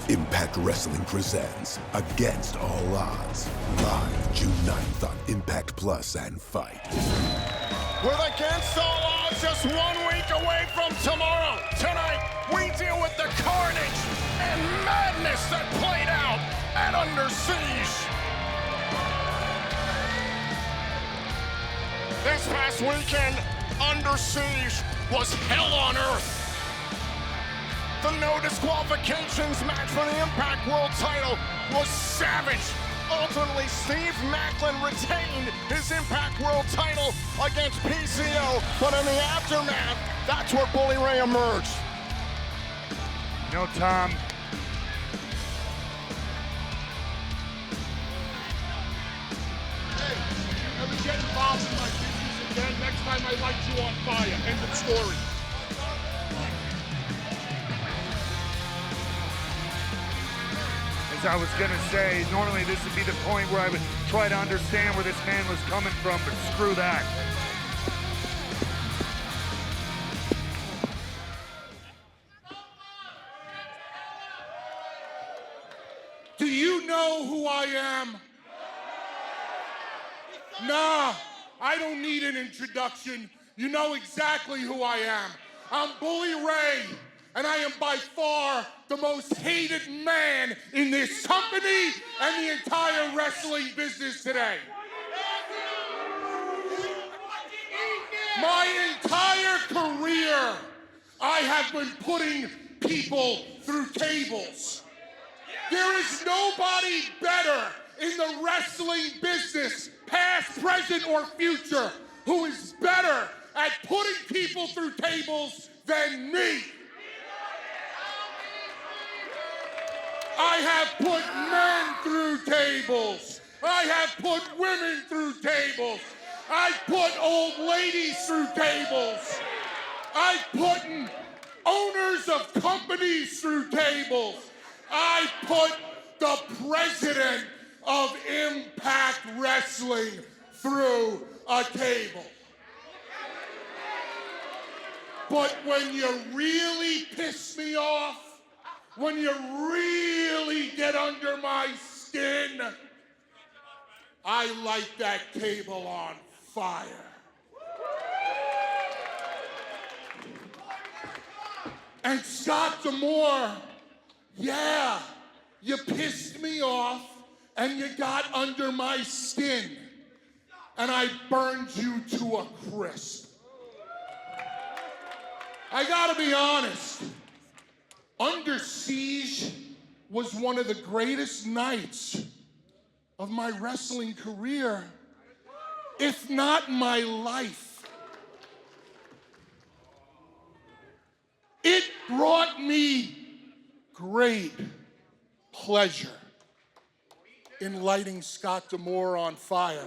Impact Wrestling presents Against All Odds, live June 9th on Impact Plus and Fight. With Against All Odds just 1 week away from tomorrow, tonight we deal with the carnage and madness that played out at Under Siege. This past weekend, Under Siege was hell on earth. The no disqualifications match for the Impact World title was savage. Ultimately, Steve Maclin retained his Impact World title against PCO, but in the aftermath, that's where Bully Ray emerged. You know, Tom, Hey, you ever get involved in my business again? Next time I light you on fire. End of story. as I was gonna say, normally this would be the point where I would try to understand where this man was coming from, but screw that. Do you know who I am? Nah, I don't need an introduction. You know exactly who I am. I'm Bully Ray, and I am by far the most hated man in this company and the entire wrestling business today. My entire career, I have been putting people through tables. There is nobody better in the wrestling business, past, present, or future, who is better at putting people through tables than me. I have put men through tables. I have put women through tables. I've put old ladies through tables. I've put owners of companies through tables. I put the president of Impact Wrestling through a table. But when you really piss me off, when you really get under my skin, I light that table on fire. And Scott D'Amore, yeah, you pissed me off and you got under my skin and I burned you to a crisp. I gotta be honest, Under Siege was one of the greatest nights of my wrestling career, if not my life. It brought me great pleasure in lighting Scott D'Amore on fire.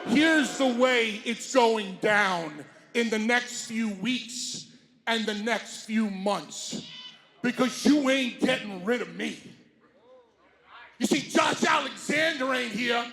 Here's the way it's going down in the next few weeks and the next few months, because you ain't getting rid of me. You see, Josh Alexander ain't here.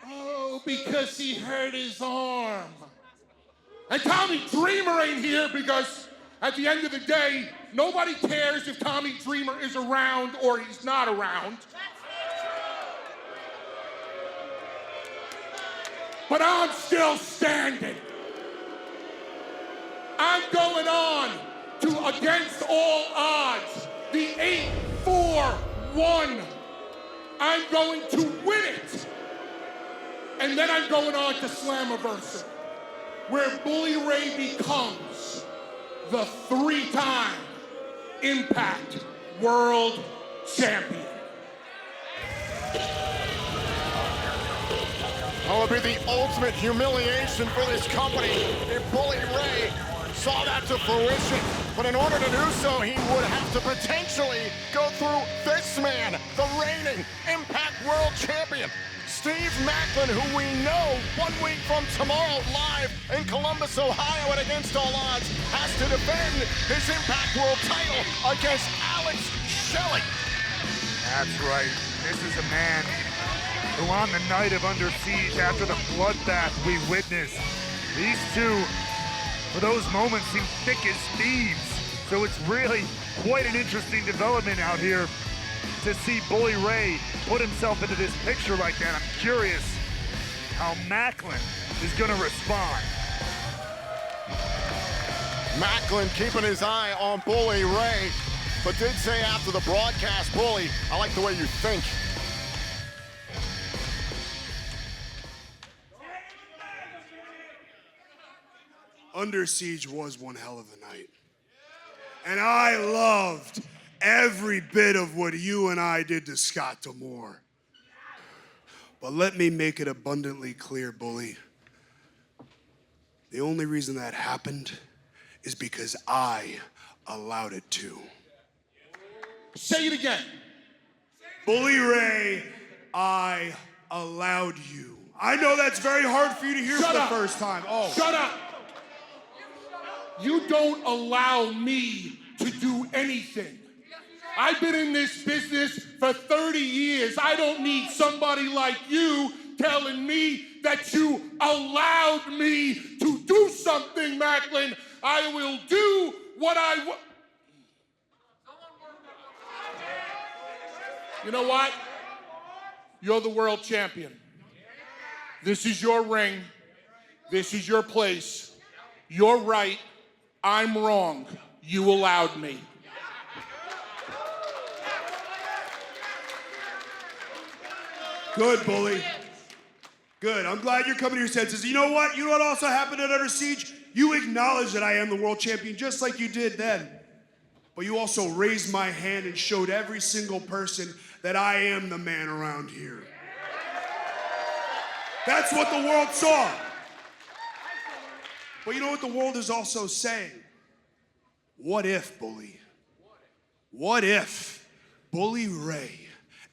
Oh, because he hurt his arm. And Tommy Dreamer ain't here because at the end of the day, nobody cares if Tommy Dreamer is around or he's not around. But I'm still standing. I'm going on to Against All Odds, the 8-4-1. I'm going to win it. And then I'm going on to Slammiversary, where Bully Ray becomes the 3-time Impact World Champion. Oh, it would be the ultimate humiliation for this company if Bully Ray saw that to fruition. But in order to do so, he would have to potentially go through this man, the reigning Impact World Champion, Steve Maclin, who we know 1 week from tomorrow live in Columbus, Ohio at Against All Odds, has to defend his Impact World title against Alex Shelley. That's right. This is a man who on the night of Under Siege, after the bloodbath we witnessed, these two, for those moments, seem thick as thieves. So it's really quite an interesting development out here to see Bully Ray put himself into this picture like that. I'm curious how Maclin is gonna respond. Maclin keeping his eye on Bully Ray, but did say after the broadcast, Bully, I like the way you think. Under Siege was one hell of a night. And I loved every bit of what you and I did to Scott D'Amore. But let me make it abundantly clear, Bully. The only reason that happened is because I allowed it to. Say it again. Bully Ray, I allowed you. I know that's very hard for you to hear for the first time. Oh. Shut up. You don't allow me to do anything. I've been in this business for 30 years. I don't need somebody like you telling me that you allowed me to do something, Maclin. I will do what I want. You know what? You're the world champion. This is your ring. This is your place. You're right. I'm wrong. You allowed me. Good, Bully. Good. I'm glad you're coming to your senses. You know what? You know what also happened at Under Siege? You acknowledged that I am the world champion just like you did then. But you also raised my hand and showed every single person that I am the man around here. That's what the world saw. But you know what the world is also saying? What if, Bully? What if Bully Ray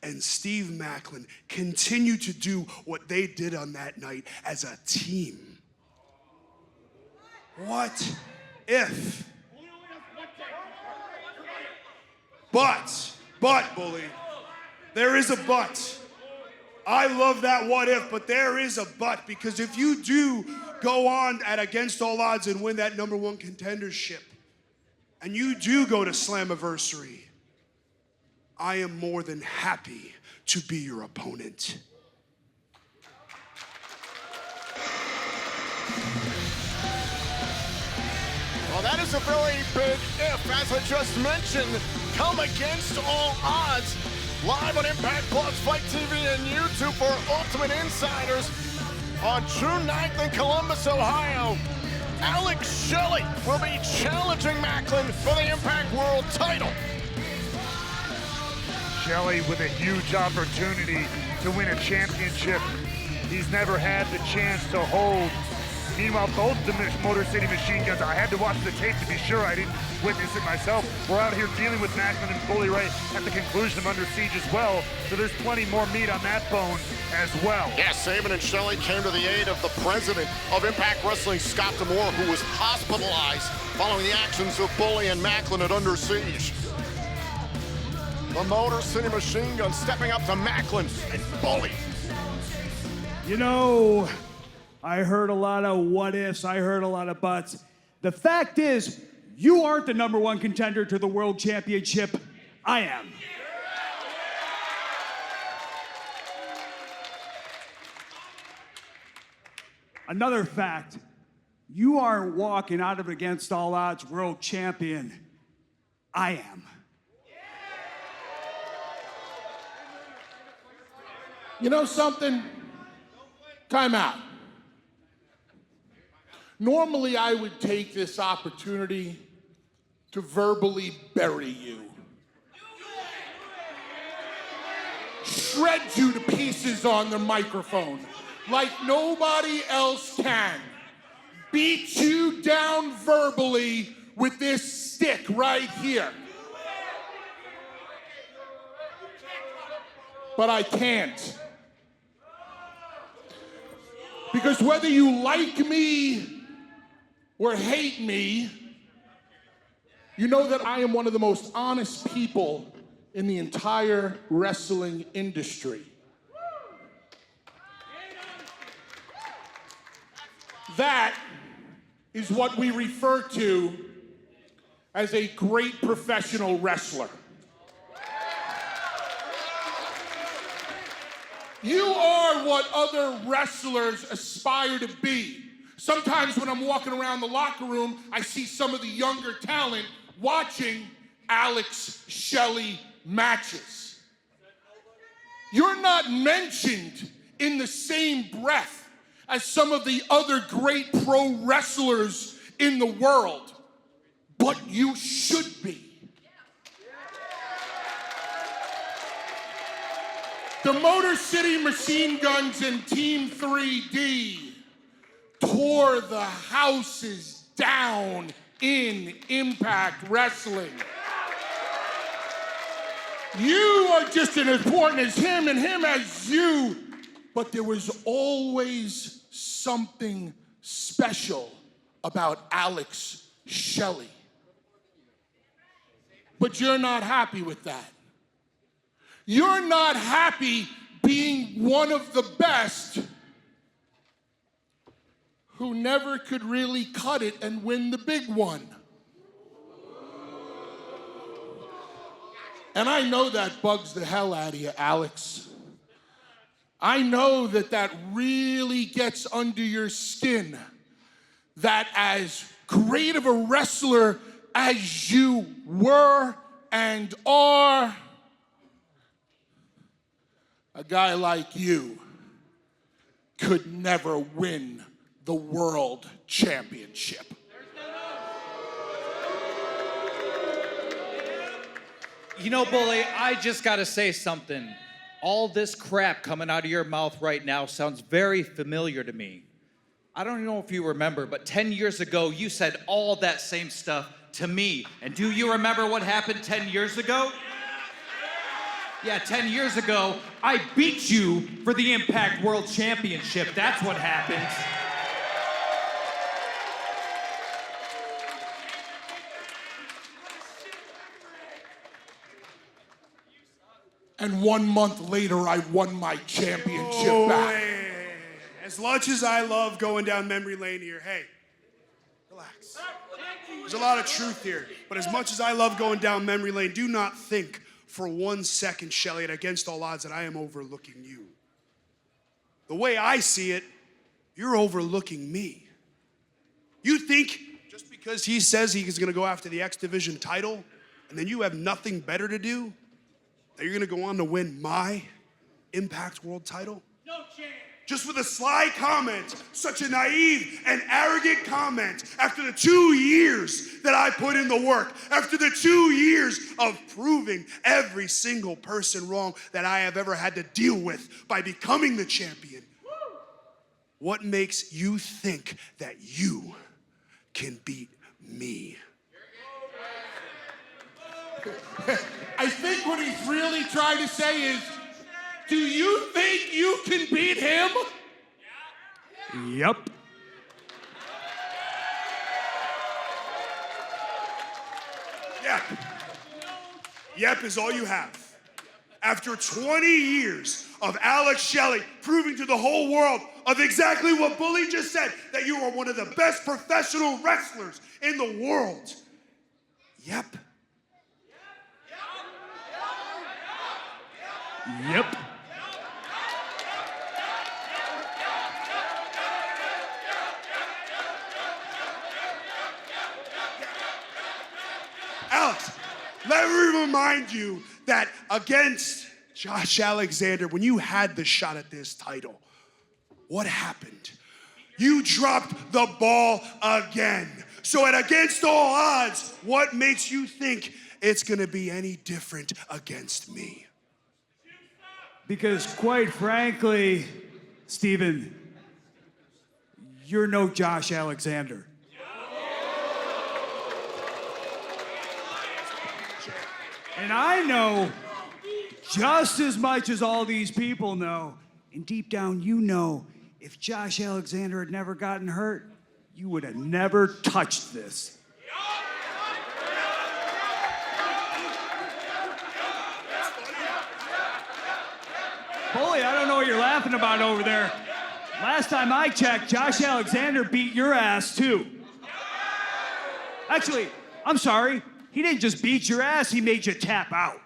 and Steve Maclin continue to do what they did on that night as a team? What if? But, Bully, there is a but. I love that what if, but there is a but, because if you do go on at Against All Odds and win that #1 contendership, and you do go to Slammiversary, I am more than happy to be your opponent. Well, that is a very big if, as I just mentioned. Come Against All Odds, live on Impact Plus, Fight TV, and YouTube for Ultimate Insiders on June 9th in Columbus, Ohio. Alex Shelley will be challenging Maclin for the Impact World title. Shelley with a huge opportunity to win a championship he's never had the chance to hold. Meanwhile, both the Motor City Machine Guns, I had to watch the tape to be sure I didn't witness it myself. We're out here dealing with Maclin and Bully Ray at the conclusion of Under Siege as well, so there's plenty more meat on that bone as well. Yes, Saban and Shelley came to the aid of the president of Impact Wrestling, Scott D'Amore, who was hospitalized following the actions of Bully and Maclin at Under Siege. The Motor City Machine Guns stepping up to Maclin and Bully. You know, I heard a lot of what ifs, I heard a lot of buts. The fact is, you aren't the #1 contender to the World Championship. I am. Another fact, you aren't walking out of Against All Odds World Champion. I am. You know something? Time out. Normally, I would take this opportunity to verbally bury you. Shred you to pieces on the microphone like nobody else can. Beat you down verbally with this stick right here. But I can't. Because whether you like me or hate me, you know that I am one of the most honest people in the entire wrestling industry. That is what we refer to as a great professional wrestler. You are what other wrestlers aspire to be. Sometimes when I'm walking around the locker room, I see some of the younger talent watching Alex Shelley matches. You're not mentioned in the same breath as some of the other great pro wrestlers in the world, but you should be. The Motor City Machine Guns and Team 3D tore the houses down in Impact Wrestling. You are just as important as him and him as you, but there was always something special about Alex Shelley. But you're not happy with that. You're not happy being one of the best who never could really cut it and win the big one. And I know that bugs the hell out of you, Alex. I know that that really gets under your skin. That as great of a wrestler as you were and are, a guy like you could never win the world championship. You know, Bully, I just gotta say something. All this crap coming out of your mouth right now sounds very familiar to me. I don't know if you remember, but 10 years ago, you said all that same stuff to me. And do you remember what happened 10 years ago? Yeah, 10 years ago, I beat you for the Impact World Championship. That's what happened. And 1 month later, I won my championship back. Hey. As much as I love going down memory lane here, hey, relax. There's a lot of truth here, but as much as I love going down memory lane, do not think for 1 second, Shelley, and against all odds, that I am overlooking you. The way I see it, you're overlooking me. You think just because he says he's gonna go after the X Division title, and then you have nothing better to do, that you're gonna go on to win my Impact World title? No chance. Just with a sly comment, such a naive and arrogant comment, after the 2 years that I put in the work, after the 2 years of proving every single person wrong that I have ever had to deal with by becoming the champion, what makes you think that you can beat me? I think what he's really trying to say is, do you think you can beat him? Yep. Yep. Yep is all you have. After 20 years of Alex Shelley proving to the whole world of exactly what Bully just said, that you are one of the best professional wrestlers in the world. Yep. Yep. Alex, let me remind you that against Josh Alexander, when you had the shot at this title, what happened? You dropped the ball again. So at against all odds, what makes you think it's gonna be any different against me? Because quite frankly, Steven, you're no Josh Alexander. And I know just as much as all these people know, and deep down you know, if Josh Alexander had never gotten hurt, you would have never touched this. Bully, I don't know what you're laughing about over there. Last time I checked, Josh Alexander beat your ass too. Actually, I'm sorry. He didn't just beat your ass, he made you tap out.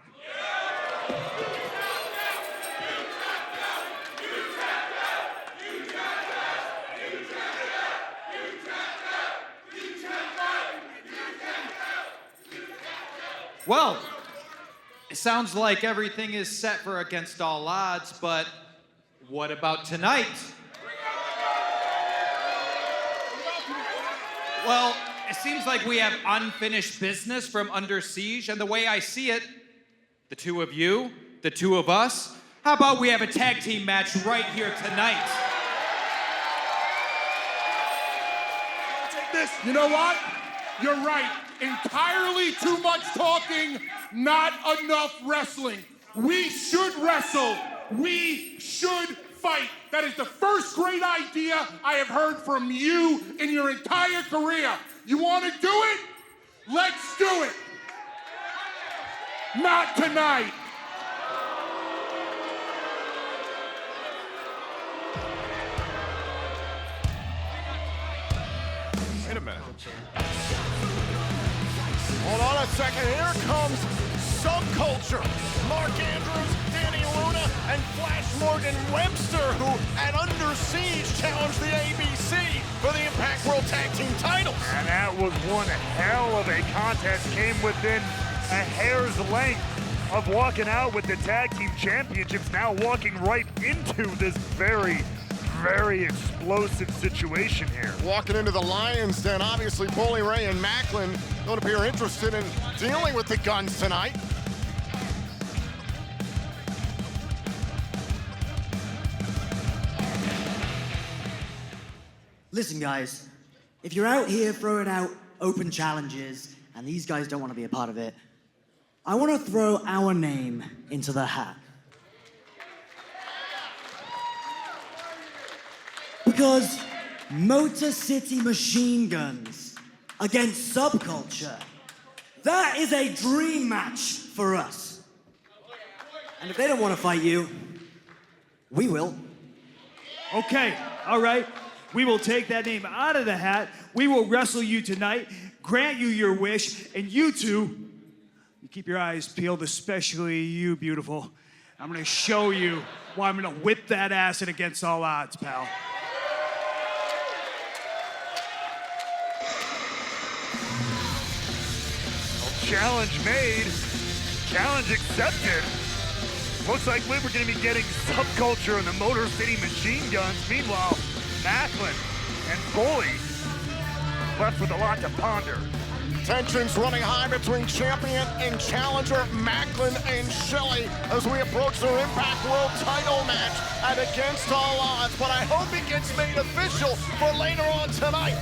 Well, it sounds like everything is set for Against All Odds, but what about tonight? Well, it seems like we have unfinished business from Under Siege, and the way I see it, the two of you, the two of us, how about we have a tag team match right here tonight? Take this. You know what? You're right. Entirely too much talking, not enough wrestling. We should wrestle. We should fight. That is the first great idea I have heard from you in your entire career. You want to do it? Let's do it. Not tonight. Wait a minute. Hold on a second. Here comes Subculture. Mark Andrews, Danny Luna, and Flash Morgan Webster, who at Under Siege challenged the ABC for the Impact World Tag Team titles. And that was one hell of a contest. Came within a hair's length of walking out with the tag team championships, now walking right into this very explosive situation here. Walking into the Lions Den, obviously Bully Ray and Maclin don't appear interested in dealing with the guns tonight. Listen, guys, if you're out here throwing out open challenges and these guys don't want to be a part of it, I want to throw our name into the hat. Because Motor City Machine Guns against Subculture, that is a dream match for us. And if they don't want to fight you, we will. Okay, all right. We will take that name out of the hat. We will wrestle you tonight, grant you your wish, and you two, you keep your eyes peeled, especially you, beautiful. I'm gonna show you why I'm gonna whip that ass at Against All Odds, pal. Challenge made, challenge accepted. Looks like we're going to be getting Subculture and the Motor City Machine Guns. Meanwhile, Maclin and Bully left with a lot to ponder. Tensions running high between champion and challenger Maclin and Shelley as we approach their Impact World title match at Against All Odds. But I hope it gets made official for later on tonight.